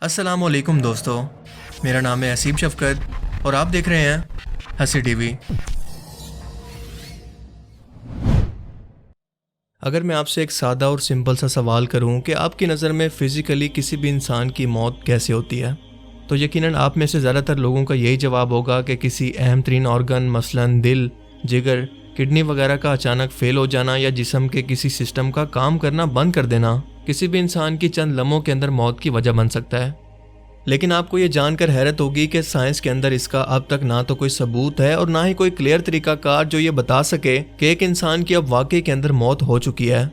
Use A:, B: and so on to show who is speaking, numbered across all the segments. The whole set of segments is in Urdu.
A: السلام علیکم دوستو، میرا نام ہے اسیب شفقت اور آپ دیکھ رہے ہیں ہنسی ٹی وی۔ اگر میں آپ سے ایک سادہ اور سمپل سا سوال کروں کہ آپ کی نظر میں فزیکلی کسی بھی انسان کی موت کیسے ہوتی ہے، تو یقیناً آپ میں سے زیادہ تر لوگوں کا یہی جواب ہوگا کہ کسی اہم ترین آرگن مثلاً دل، جگر، کڈنی وغیرہ کا اچانک فیل ہو جانا یا جسم کے کسی سسٹم کا کام کرنا بند کر دینا کسی بھی انسان کی چند لمحوں کے اندر موت کی وجہ بن سکتا ہے۔ لیکن آپ کو یہ جان کر حیرت ہوگی کہ سائنس کے اندر اس کا اب تک نہ تو کوئی ثبوت ہے اور نہ ہی کوئی کلیئر طریقہ کار جو یہ بتا سکے کہ ایک انسان کی اب واقعی کے اندر موت ہو چکی ہے۔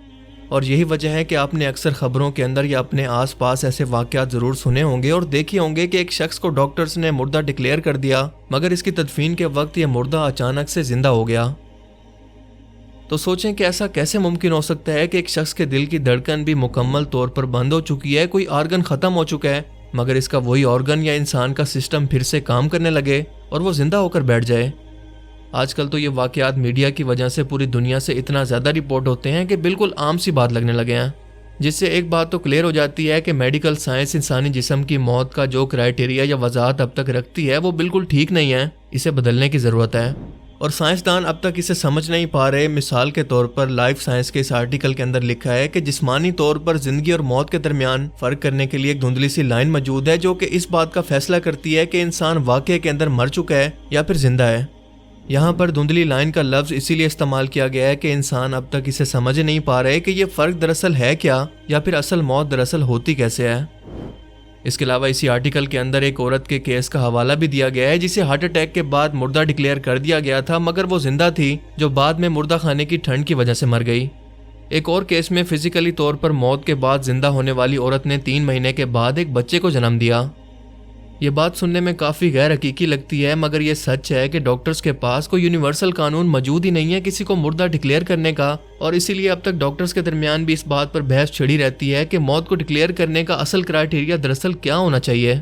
A: اور یہی وجہ ہے کہ آپ نے اکثر خبروں کے اندر یا اپنے آس پاس ایسے واقعات ضرور سنے ہوں گے اور دیکھے ہوں گے کہ ایک شخص کو ڈاکٹرز نے مردہ ڈکلیئر کر دیا، مگر اس کی تدفین کے وقت یہ مردہ اچانک سے زندہ ہو گیا۔ تو سوچیں کہ ایسا کیسے ممکن ہو سکتا ہے کہ ایک شخص کے دل کی دھڑکن بھی مکمل طور پر بند ہو چکی ہے، کوئی آرگن ختم ہو چکا ہے، مگر اس کا وہی آرگن یا انسان کا سسٹم پھر سے کام کرنے لگے اور وہ زندہ ہو کر بیٹھ جائے۔ آج کل تو یہ واقعات میڈیا کی وجہ سے پوری دنیا سے اتنا زیادہ رپورٹ ہوتے ہیں کہ بالکل عام سی بات لگنے لگے ہیں، جس سے ایک بات تو کلیئر ہو جاتی ہے کہ میڈیکل سائنس انسانی جسم کی موت کا جو کرائٹیریا یا وضاحت اب تک رکھتی ہے وہ بالکل ٹھیک نہیں ہے، اسے بدلنے کی ضرورت ہے۔ اور سائنسدان اب تک اسے سمجھ نہیں پا رہے۔ مثال کے طور پر لائف سائنس کے اس آرٹیکل کے اندر لکھا ہے کہ جسمانی طور پر زندگی اور موت کے درمیان فرق کرنے کے لیے ایک دھندلی سی لائن موجود ہے جو کہ اس بات کا فیصلہ کرتی ہے کہ انسان واقعے کے اندر مر چکا ہے یا پھر زندہ ہے۔ یہاں پر دھندلی لائن کا لفظ اسی لیے استعمال کیا گیا ہے کہ انسان اب تک اسے سمجھ نہیں پا رہے کہ یہ فرق دراصل ہے کیا یا پھر اصل موت دراصل ہوتی کیسے ہے۔ اس کے علاوہ اسی آرٹیکل کے اندر ایک عورت کے کیس کا حوالہ بھی دیا گیا ہے جسے ہارٹ اٹیک کے بعد مردہ ڈکلیئر کر دیا گیا تھا، مگر وہ زندہ تھی، جو بعد میں مردہ خانے کی ٹھنڈ کی وجہ سے مر گئی۔ ایک اور کیس میں فزیکلی طور پر موت کے بعد زندہ ہونے والی عورت نے 3 مہینے کے بعد ایک بچے کو جنم دیا۔ یہ بات سننے میں کافی غیر حقیقی لگتی ہے، مگر یہ سچ ہے کہ ڈاکٹرز کے پاس کوئی یونیورسل قانون موجود ہی نہیں ہے کسی کو مردہ ڈکلیئر کرنے کا، اور اسی لیے اب تک ڈاکٹرز کے درمیان بھی اس بات پر بحث چھڑی رہتی ہے کہ موت کو ڈکلیئر کرنے کا اصل کرائٹیریا دراصل کیا ہونا چاہیے۔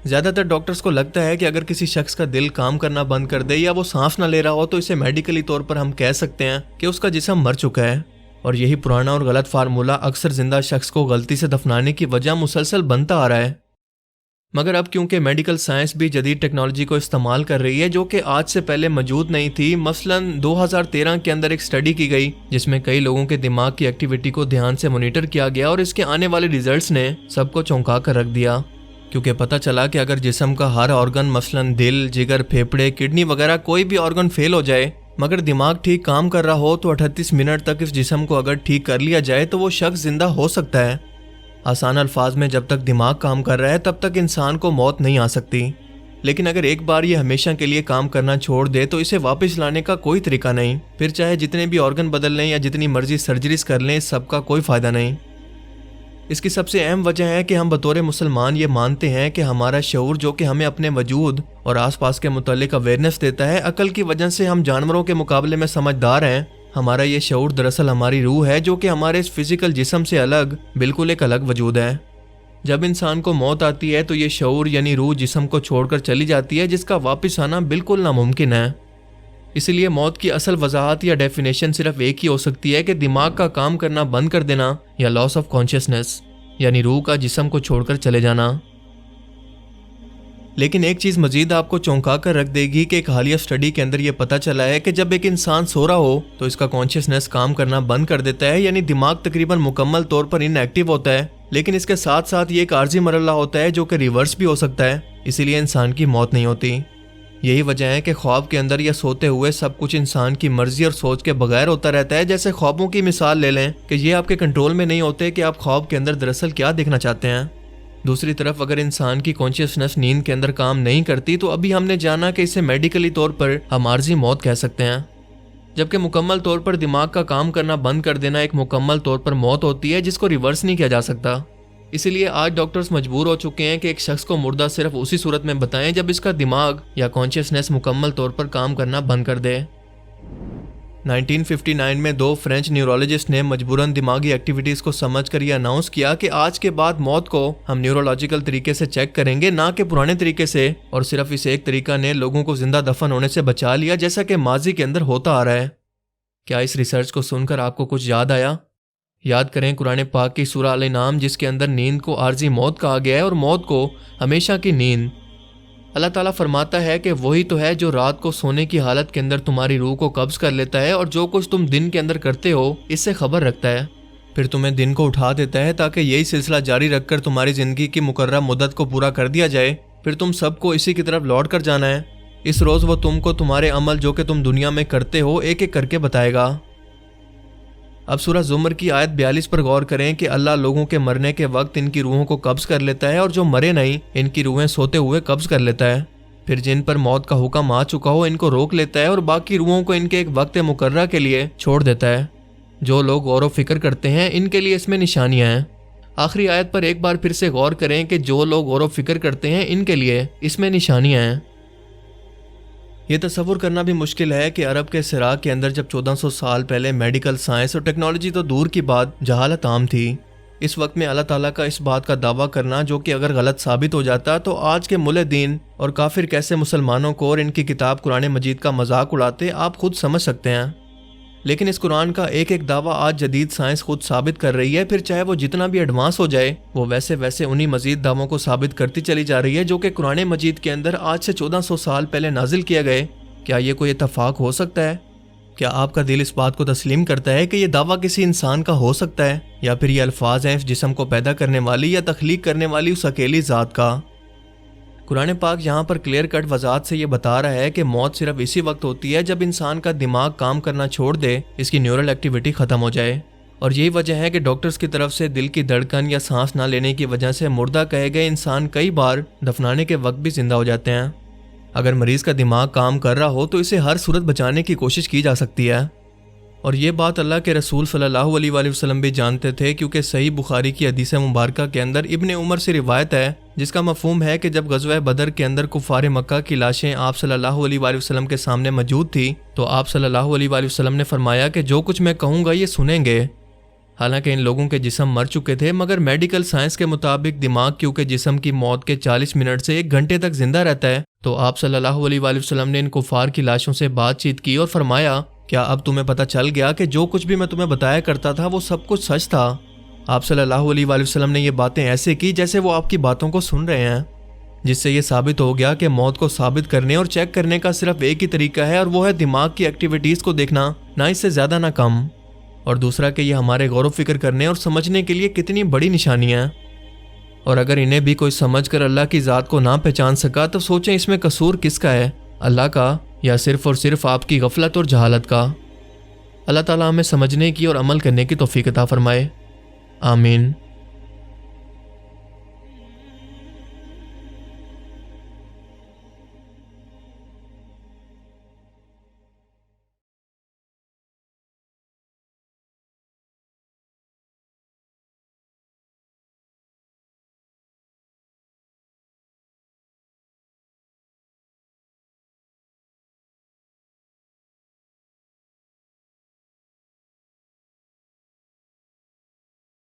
A: زیادہ تر ڈاکٹرز کو لگتا ہے کہ اگر کسی شخص کا دل کام کرنا بند کر دے یا وہ سانس نہ لے رہا ہو تو اسے میڈیکلی طور پر ہم کہہ سکتے ہیں کہ اس کا جسم مر چکا ہے، اور یہی پرانا اور غلط فارمولہ اکثر زندہ شخص کو غلطی سے دفنانے کی وجہ مسلسل بنتا آ رہا ہے۔ مگر اب کیونکہ میڈیکل سائنس بھی جدید ٹیکنالوجی کو استعمال کر رہی ہے جو کہ آج سے پہلے موجود نہیں تھی، مثلاً 2013 کے اندر ایک سٹڈی کی گئی جس میں کئی لوگوں کے دماغ کی ایکٹیویٹی کو دھیان سے مانیٹر کیا گیا، اور اس کے آنے والے ریزلٹس نے سب کو چونکا کر رکھ دیا، کیونکہ پتہ چلا کہ اگر جسم کا ہر آرگن مثلاً دل، جگر، پھیپھڑے، کڈنی وغیرہ کوئی بھی آرگن فیل ہو جائے مگر دماغ ٹھیک کام کر رہا ہو تو 38 منٹ تک اس جسم کو اگر ٹھیک کر لیا جائے تو وہ شخص زندہ ہو سکتا ہے۔ آسان الفاظ میں جب تک دماغ کام کر رہا ہے تب تک انسان کو موت نہیں آ سکتی، لیکن اگر ایک بار یہ ہمیشہ کے لیے کام کرنا چھوڑ دے تو اسے واپس لانے کا کوئی طریقہ نہیں، پھر چاہے جتنے بھی آرگن بدل لیں یا جتنی مرضی سرجریز کر لیں، سب کا کوئی فائدہ نہیں۔ اس کی سب سے اہم وجہ ہے کہ ہم بطور مسلمان یہ مانتے ہیں کہ ہمارا شعور جو کہ ہمیں اپنے وجود اور آس پاس کے متعلق اویئرنیس دیتا ہے، عقل کی وجہ سے ہم جانوروں کے مقابلے میں سمجھدار ہیں۔ ہمارا یہ شعور دراصل ہماری روح ہے جو کہ ہمارے اس فزیکل جسم سے الگ بالکل ایک الگ وجود ہے۔ جب انسان کو موت آتی ہے تو یہ شعور یعنی روح جسم کو چھوڑ کر چلی جاتی ہے، جس کا واپس آنا بالکل ناممکن ہے۔ اسی لیے موت کی اصل وضاحت یا ڈیفینیشن صرف ایک ہی ہو سکتی ہے کہ دماغ کا کام کرنا بند کر دینا یا لاس آف کانشیسنس، یعنی روح کا جسم کو چھوڑ کر چلے جانا۔ لیکن ایک چیز مزید آپ کو چونکا کر رکھ دے گی کہ ایک حالیہ سٹڈی کے اندر یہ پتہ چلا ہے کہ جب ایک انسان سو رہا ہو تو اس کا کانشیسنس کام کرنا بند کر دیتا ہے، یعنی دماغ تقریباً مکمل طور پر ان ایکٹیو ہوتا ہے، لیکن اس کے ساتھ ساتھ یہ ایک عارضی مرحلہ ہوتا ہے جو کہ ریورس بھی ہو سکتا ہے، اسی لیے انسان کی موت نہیں ہوتی۔ یہی وجہ ہے کہ خواب کے اندر یا سوتے ہوئے سب کچھ انسان کی مرضی اور سوچ کے بغیر ہوتا رہتا ہے۔ جیسے خوابوں کی مثال لے لیں کہ یہ آپ کے کنٹرول میں نہیں ہوتے کہ آپ خواب کے اندر دراصل کیا دیکھنا چاہتے ہیں۔ دوسری طرف اگر انسان کی کانشیسنس نیند کے اندر کام نہیں کرتی تو ابھی ہم نے جانا کہ اسے میڈیکلی طور پر ہم عارضی موت کہہ سکتے ہیں، جبکہ مکمل طور پر دماغ کا کام کرنا بند کر دینا ایک مکمل طور پر موت ہوتی ہے جس کو ریورس نہیں کیا جا سکتا۔ اسی لیے آج ڈاکٹرز مجبور ہو چکے ہیں کہ ایک شخص کو مردہ صرف اسی صورت میں بتائیں جب اس کا دماغ یا کانشیسنس مکمل طور پر کام کرنا بند کر دے۔ 1959 میں 2 فرینچ نیورولوجسٹ نے مجبوراً دماغی ایکٹیویٹیز کو سمجھ کر یہ اناؤنس کیا کہ آج کے بعد موت کو ہم نیورولوجیکل طریقے سے چیک کریں گے، نہ کہ پرانے طریقے سے، اور صرف اس ایک طریقہ نے لوگوں کو زندہ دفن ہونے سے بچا لیا جیسا کہ ماضی کے اندر ہوتا آ رہا ہے۔ کیا اس ریسرچ کو سن کر آپ کو کچھ یاد آیا؟ یاد کریں قرآن پاک کی سورہ الانعام جس کے اندر نیند کو عارضی موت کہا گیا ہے اور موت کو ہمیشہ کی نیند۔ اللہ تعالیٰ فرماتا ہے کہ وہی تو ہے جو رات کو سونے کی حالت کے اندر تمہاری روح کو قبض کر لیتا ہے اور جو کچھ تم دن کے اندر کرتے ہو اس سے خبر رکھتا ہے، پھر تمہیں دن کو اٹھا دیتا ہے تاکہ یہی سلسلہ جاری رکھ کر تمہاری زندگی کی مقررہ مدت کو پورا کر دیا جائے، پھر تم سب کو اسی کی طرف لوٹ کر جانا ہے۔ اس روز وہ تم کو تمہارے عمل جو کہ تم دنیا میں کرتے ہو ایک ایک کر کے بتائے گا۔ اب سورہ زمر کی آیت 42 پر غور کریں کہ اللہ لوگوں کے مرنے کے وقت ان کی روحوں کو قبض کر لیتا ہے اور جو مرے نہیں ان کی روحیں سوتے ہوئے قبض کر لیتا ہے، پھر جن پر موت کا حکم آ چکا ہو ان کو روک لیتا ہے اور باقی روحوں کو ان کے ایک وقت مقررہ کے لیے چھوڑ دیتا ہے۔ جو لوگ غور و فکر کرتے ہیں ان کے لیے اس میں نشانیاں ہیں۔ آخری آیت پر ایک بار پھر سے غور کریں کہ جو لوگ غور و فکر کرتے ہیں ان کے لیے اس میں نشانیاں ہیں۔ یہ تصور کرنا بھی مشکل ہے کہ عرب کے صراع کے اندر جب 1400 سال پہلے میڈیکل سائنس اور ٹیکنالوجی تو دور کی بات جہالت عام تھی، اس وقت میں اللہ تعالیٰ کا اس بات کا دعویٰ کرنا جو کہ اگر غلط ثابت ہو جاتا تو آج کے ملحدین اور کافر کیسے مسلمانوں کو اور ان کی کتاب قرآن مجید کا مذاق اڑاتے آپ خود سمجھ سکتے ہیں۔ لیکن اس قرآن کا ایک ایک دعویٰ آج جدید سائنس خود ثابت کر رہی ہے، پھر چاہے وہ جتنا بھی ایڈوانس ہو جائے وہ ویسے ویسے انہی مزید دعووں کو ثابت کرتی چلی جا رہی ہے جو کہ قرآن مجید کے اندر آج سے 1400 سال پہلے نازل کیا گئے۔ کیا یہ کوئی اتفاق ہو سکتا ہے؟ کیا آپ کا دل اس بات کو تسلیم کرتا ہے کہ یہ دعویٰ کسی انسان کا ہو سکتا ہے، یا پھر یہ الفاظ ہیں اس جسم کو پیدا کرنے والی یا تخلیق کرنے والی اس اکیلی ذات کا؟ قرآن پاک یہاں پر کلیئر کٹ وضاحت سے یہ بتا رہا ہے کہ موت صرف اسی وقت ہوتی ہے جب انسان کا دماغ کام کرنا چھوڑ دے، اس کی نیورل ایکٹیویٹی ختم ہو جائے، اور یہی وجہ ہے کہ ڈاکٹرز کی طرف سے دل کی دھڑکن یا سانس نہ لینے کی وجہ سے مردہ کہے گئے انسان کئی بار دفنانے کے وقت بھی زندہ ہو جاتے ہیں۔ اگر مریض کا دماغ کام کر رہا ہو تو اسے ہر صورت بچانے کی کوشش کی جا سکتی ہے، اور یہ بات اللہ کے رسول صلی اللہ علیہ وآلہ وسلم بھی جانتے تھے، کیونکہ صحیح بخاری کی حدیث مبارکہ کے اندر ابن عمر سے روایت ہے جس کا مفہوم ہے کہ جب غزوہ بدر کے اندر کفار مکہ کی لاشیں آپ صلی اللہ علیہ وآلہ وسلم کے سامنے موجود تھی تو آپ صلی اللہ علیہ وآلہ وسلم نے فرمایا کہ جو کچھ میں کہوں گا یہ سنیں گے۔ حالانکہ ان لوگوں کے جسم مر چکے تھے، مگر میڈیکل سائنس کے مطابق دماغ کیونکہ جسم کی موت کے 40 منٹ سے 1 گھنٹے تک زندہ رہتا ہے، تو آپ صلی اللہ علیہ وآلہ وسلم نے ان کفار کی لاشوں سے بات چیت کی اور فرمایا، کیا اب تمہیں پتہ چل گیا کہ جو کچھ بھی میں تمہیں بتایا کرتا تھا وہ سب کچھ سچ تھا؟ آپ صلی اللہ علیہ وآلہ وسلم نے یہ باتیں ایسے کی جیسے وہ آپ کی باتوں کو سن رہے ہیں، جس سے یہ ثابت ہو گیا کہ موت کو ثابت کرنے اور چیک کرنے کا صرف ایک ہی طریقہ ہے، اور وہ ہے دماغ کی ایکٹیویٹیز کو دیکھنا، نہ اس سے زیادہ نہ کم، اور دوسرا کہ یہ ہمارے غور و فکر کرنے اور سمجھنے کے لیے کتنی بڑی نشانیاں ہیں، اور اگر انہیں بھی کوئی سمجھ کر اللہ کی ذات کو نہ پہچان سکا تو سوچیں اس میں قصور کس کا ہے، اللہ کا یا صرف اور صرف آپ کی غفلت اور جہالت کا؟ اللہ تعالیٰ ہمیں سمجھنے کی اور عمل کرنے کی توفیق عطا فرمائے، آمین۔